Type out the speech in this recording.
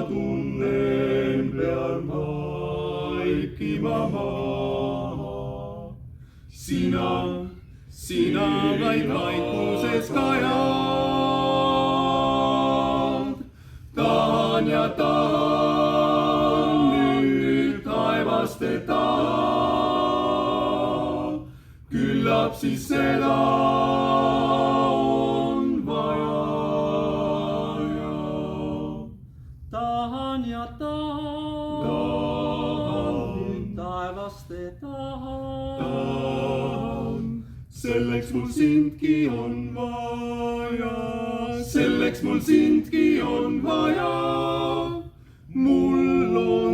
tunnen, pean vaikima maha. Sina vaid vaikuses kajad. Tahan ja tahan nüüd taevaste taha. Küllap siis seda on vaja. Tahan ja tahan nüüd taevaste taha. Selleks mul sindki on vaja, selleks mul sindki on vaja. Mul on